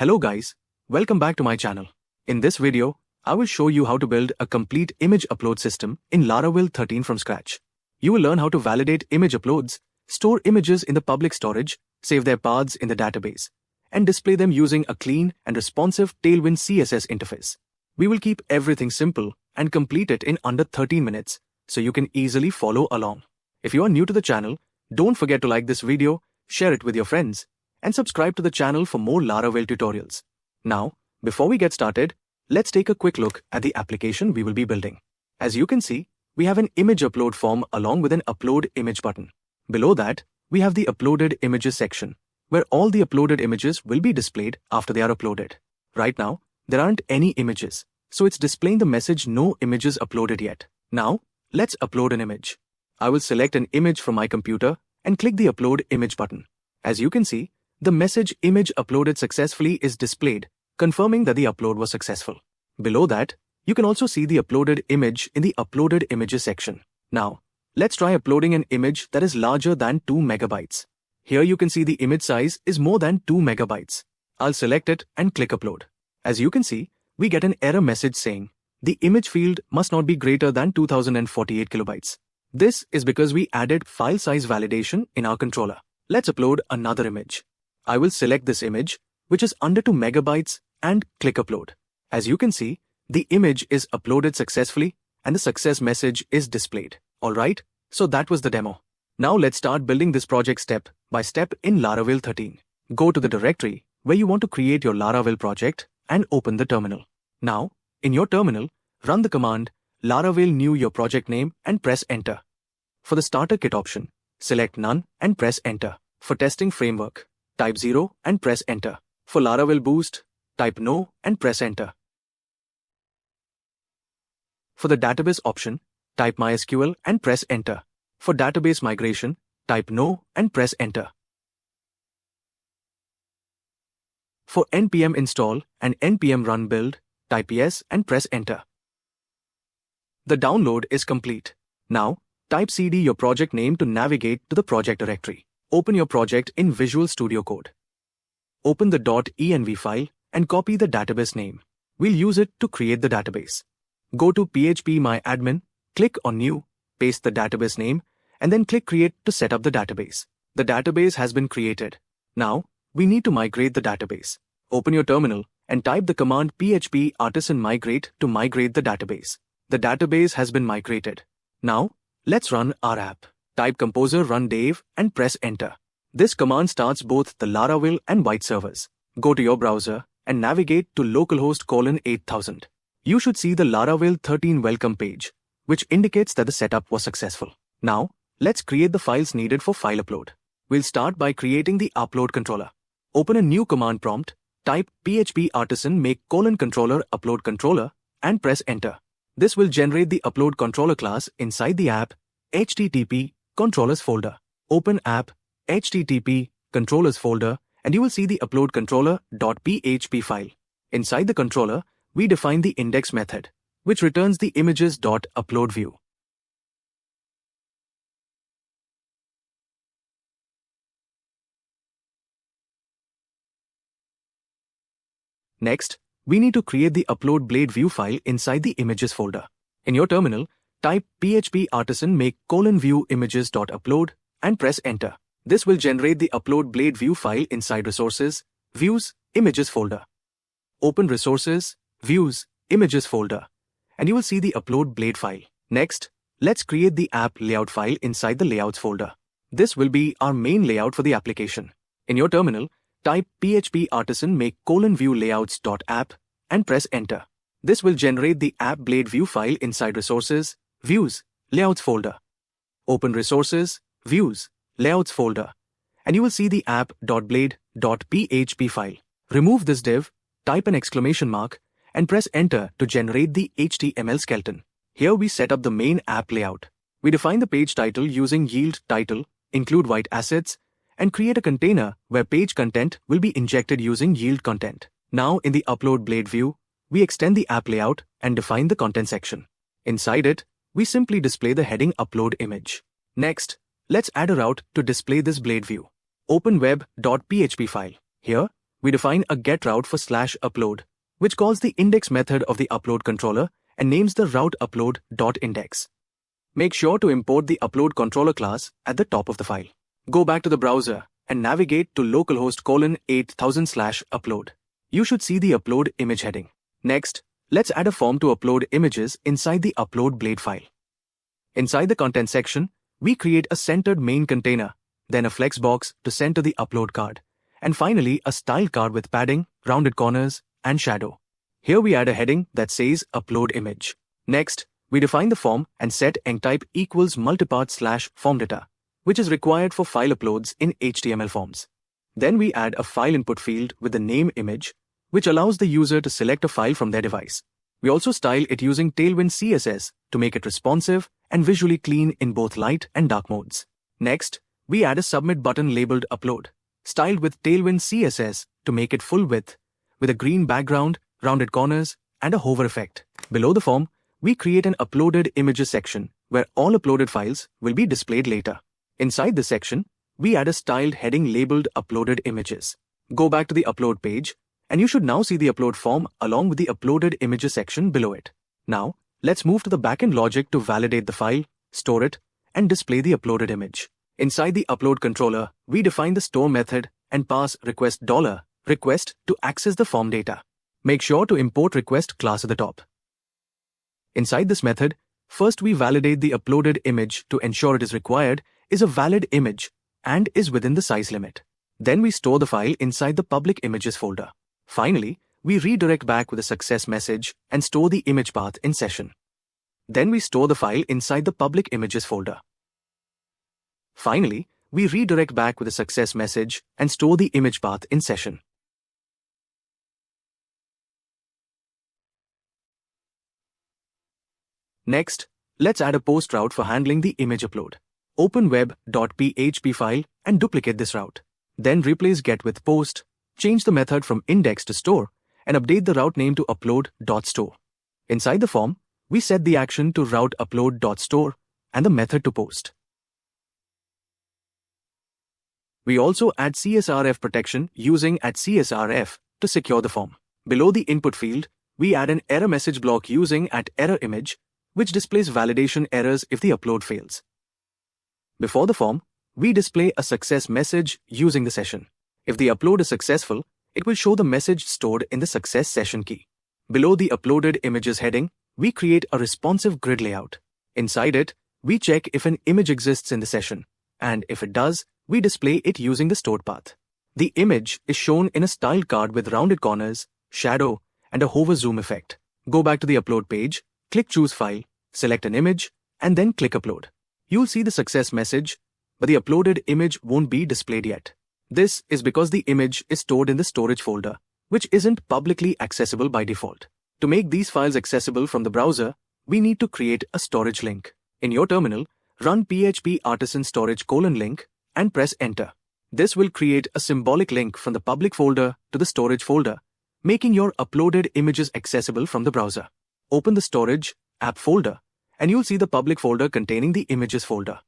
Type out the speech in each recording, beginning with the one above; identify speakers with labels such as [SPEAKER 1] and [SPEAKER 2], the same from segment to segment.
[SPEAKER 1] Hello guys, welcome back to my channel. In this video, I will show you how to build a complete image upload system in Laravel 13 from scratch. You will learn how to validate image uploads, store images in the public storage, save their paths in the database, and display them using a clean and responsive Tailwind CSS interface. We will keep everything simple and complete it in under 13 minutes, so you can easily follow along. If you are new to the channel, don't forget to like this video, share it with your friends, and subscribe to the channel for more Laravel tutorials. Now, before we get started, let's take a quick look at the application we will be building. As you can see, we have an image upload form along with an upload image button. Below that, we have the uploaded images section, where all the uploaded images will be displayed after they are uploaded. Right now, there aren't any images, so it's displaying the message no images uploaded yet. Now, let's upload an image. I will select an image from my computer and click the upload image button. As you can see, the message image uploaded successfully is displayed, confirming that the upload was successful. Below that, you can also see the uploaded image in the uploaded images section. Now, let's try uploading an image that is larger than 2 megabytes. Here you can see the image size is more than 2 megabytes. I'll select it and click upload. As you can see, we get an error message saying, the image field must not be greater than 2048 kilobytes. This is because we added file size validation in our controller. Let's upload another image. I will select this image, which is under 2 megabytes, and click upload. As you can see, the image is uploaded successfully and the success message is displayed. Alright, so that was the demo. Now let's start building this project step by step in Laravel 13. Go to the directory where you want to create your Laravel project and open the terminal. Now, in your terminal, run the command Laravel new your project name and press enter. For the starter kit option, select none and press enter. For testing framework, type 0 and press enter. For Laravel Boost, type no and press enter. For the database option, type MySQL and press enter. For database migration, type no and press enter. For npm install and npm run build, type yes and press enter. The download is complete. Now, type cd your project name to navigate to the project directory. Open your project in Visual Studio Code. Open the .env file and copy the database name. We'll use it to create the database. Go to phpMyAdmin, click on New, paste the database name, and then click Create to set up the database. The database has been created. Now, we need to migrate the database. Open your terminal and type the command php artisan migrate to migrate the database. The database has been migrated. Now, let's run our app. Type composer run dev and press enter. This command starts both the Laravel and White servers. Go to your browser and navigate to localhost :8000. You should see the Laravel 13 welcome page, which indicates that the setup was successful. Now, let's create the files needed for file upload. We'll start by creating the upload controller. Open a new command prompt, type php artisan make :controller upload controller and press enter. This will generate the upload controller class inside the app http controllers folder. Open app http controllers folder and you will see the upload controller.php file. Inside the controller, we define the index method, which returns the images.upload view. Next, we need to create the upload blade view file inside the images folder. In your terminal, type php artisan make :view images.upload and press enter. This will generate the upload blade view file inside resources, views, images folder. Open resources, views, images folder, and you will see the upload blade file. Next, let's create the app layout file inside the layouts folder. This will be our main layout for the application. In your terminal, type php artisan make :view layouts.app and press enter. This will generate the app blade view file inside resources, views, layouts folder. Open resources, views, layouts folder, and you will see the app.blade.php file. Remove this div, type an exclamation mark, and press enter to generate the HTML skeleton. Here we set up the main app layout. We define the page title using yield title, include white assets, and create a container where page content will be injected using yield content. Now in the upload blade view, we extend the app layout and define the content section. Inside it, we simply display the heading upload image. Next, let's add a route to display this blade view. Open web.php file. Here, we define a get route for /upload, which calls the index method of the upload controller and names the route upload.index. Make sure to import the upload controller class at the top of the file. Go back to the browser and navigate to localhost :8000/upload. You should see the upload image heading. Next, let's add a form to upload images inside the upload blade file. Inside the content section, we create a centered main container, then a flex box to center the upload card, and finally a style card with padding, rounded corners, and shadow. Here we add a heading that says upload image. Next, we define the form and set enctype equals multipart/form data, which is required for file uploads in HTML forms. Then we add a file input field with the name image, which allows the user to select a file from their device. We also style it using Tailwind CSS to make it responsive and visually clean in both light and dark modes. Next, we add a submit button labeled upload, styled with Tailwind CSS to make it full width, with a green background, rounded corners, and a hover effect. Below the form, we create an uploaded images section where all uploaded files will be displayed later. Inside this section, we add a styled heading labeled uploaded images. Go back to the upload page, and you should now see the upload form along with the uploaded images section below it. Now, let's move to the backend logic to validate the file, store it, and display the uploaded image. Inside the upload controller, we define the store method and pass $request to access the form data. Make sure to import request class at the top. Inside this method, first we validate the uploaded image to ensure it is required is a valid image and is within the size limit. Then we store the file inside the public images folder. Finally, we redirect back with a success message and store the image path in session. Then we store the file inside the public images folder. Finally, we redirect back with a success message and store the image path in session. Next, let's add a post route for handling the image upload. Open web.php file and duplicate this route. Then replace get with post, change the method from index to store, and update the route name to upload.store. Inside the form, we set the action to route upload.store and the method to post. We also add CSRF protection using @CSRF to secure the form. Below the input field, we add an error message block using @errorImage, which displays validation errors if the upload fails. Before the form, we display a success message using the session. If the upload is successful, it will show the message stored in the success session key. Below the uploaded images heading, we create a responsive grid layout. Inside it, we check if an image exists in the session, and if it does, we display it using the stored path. The image is shown in a styled card with rounded corners, shadow, and a hover zoom effect. Go back to the upload page, click Choose File, select an image, and then click Upload. You'll see the success message, but the uploaded image won't be displayed yet. This is because the image is stored in the storage folder, which isn't publicly accessible by default. To make these files accessible from the browser, we need to create a storage link. In your terminal, run php artisan storage :link and press enter. This will create a symbolic link from the public folder to the storage folder, making your uploaded images accessible from the browser. Open the storage app folder, and you'll see the public folder containing the images folder.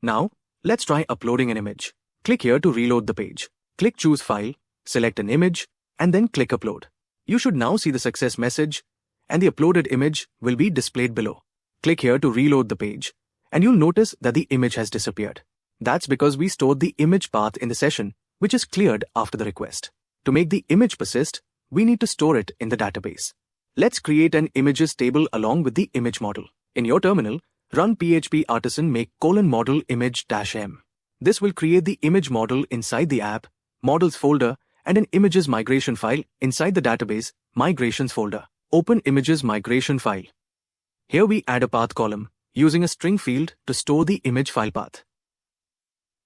[SPEAKER 1] Now, let's try uploading an image. Click here to reload the page. Click Choose File, select an image, and then click Upload. You should now see the success message, and the uploaded image will be displayed below. Click here to reload the page, and you'll notice that the image has disappeared. That's because we stored the image path in the session, which is cleared after the request. To make the image persist, we need to store it in the database. Let's create an images table along with the image model. In your terminal, run php artisan make :model image-m. This will create the image model inside the app, models folder, and an images migration file inside the database, migrations folder. Open images migration file. Here we add a path column using a string field to store the image file path.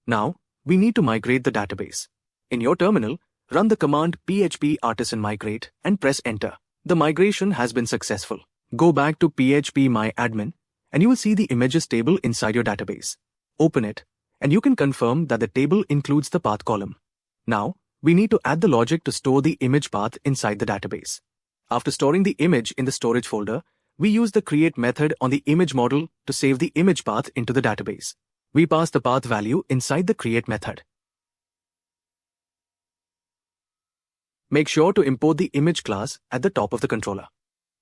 [SPEAKER 1] Now, we need to migrate the database. In your terminal, run the command php artisan migrate and press enter. The migration has been successful. Go back to php myadmin, and you will see the images table inside your database. Open it, and you can confirm that the table includes the path column. Now, we need to add the logic to store the image path inside the database. After storing the image in the storage folder, we use the create method on the image model to save the image path into the database. We pass the path value inside the create method. Make sure to import the image class at the top of the controller.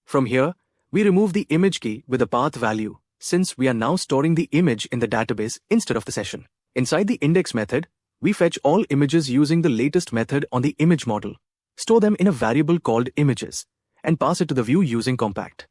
[SPEAKER 1] From here, we remove the image key with the path value, since we are now storing the image in the database instead of the session. Inside the index method, we fetch all images using the latest method on the image model, store them in a variable called images, and pass it to the view using compact.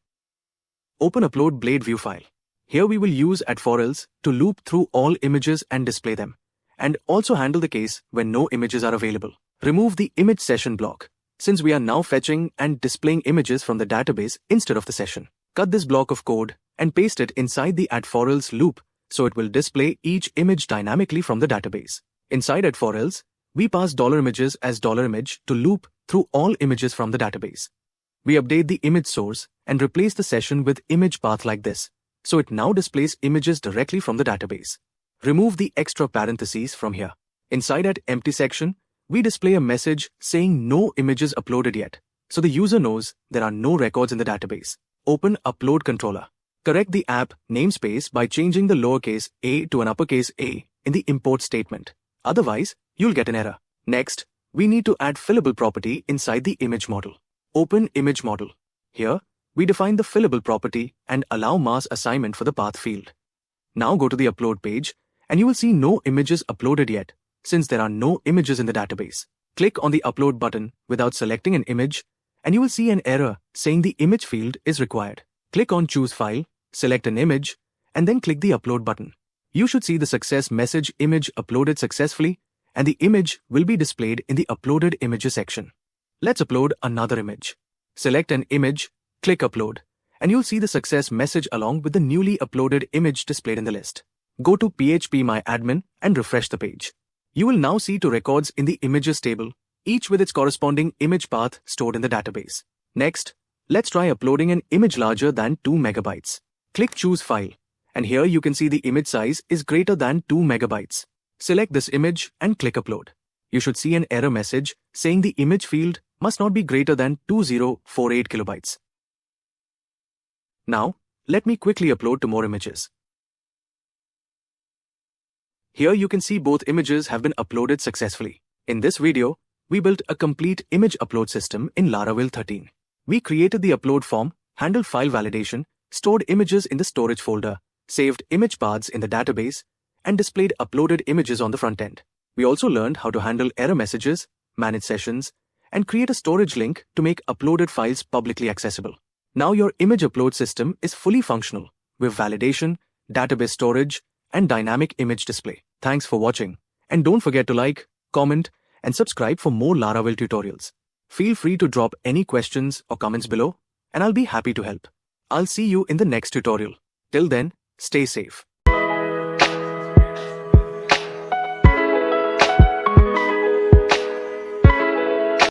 [SPEAKER 1] Open upload blade view file. Here we will use @forElse to loop through all images and display them, and also handle the case when no images are available. Remove the image session block, since we are now fetching and displaying images from the database instead of the session. Cut this block of code and paste it inside the @forElse loop so it will display each image dynamically from the database. Inside @forElse, we pass $images as $image to loop through all images from the database. We update the image source and replace the session with image path like this, so it now displays images directly from the database. Remove the extra parentheses from here. Inside @empty section, we display a message saying no images uploaded yet, so the user knows there are no records in the database. Open Upload Controller. Correct the app namespace by changing the lowercase a to an uppercase A in the import statement. Otherwise, you'll get an error. Next, we need to add fillable property inside the image model. Open Image Model. Here, we define the fillable property and allow mass assignment for the path field. Now go to the upload page, and you will see no images uploaded yet, since there are no images in the database. Click on the Upload button without selecting an image, and you will see an error saying the image field is required. Click on Choose File, select an image, and then click the Upload button. You should see the success message image uploaded successfully, and the image will be displayed in the Uploaded Images section. Let's upload another image. Select an image, click Upload, and you'll see the success message along with the newly uploaded image displayed in the list. Go to phpMyAdmin and refresh the page. You will now see two records in the images table, each with its corresponding image path stored in the database. Next, let's try uploading an image larger than 2 megabytes. Click Choose File, and here you can see the image size is greater than 2 megabytes. Select this image and click Upload. You should see an error message saying the image field must not be greater than 2048 kilobytes. Now, let me quickly upload 2 more images. Here you can see both images have been uploaded successfully. In this video, we built a complete image upload system in Laravel 13. We created the upload form, handled file validation, stored images in the storage folder, saved image paths in the database, and displayed uploaded images on the front end. We also learned how to handle error messages, manage sessions, and create a storage link to make uploaded files publicly accessible. Now your image upload system is fully functional with validation, database storage, and dynamic image display. Thanks for watching, and don't forget to like, comment, and subscribe for more Laravel tutorials. Feel free to drop any questions or comments below, and I'll be happy to help. I'll see you in the next tutorial. Till then, stay safe.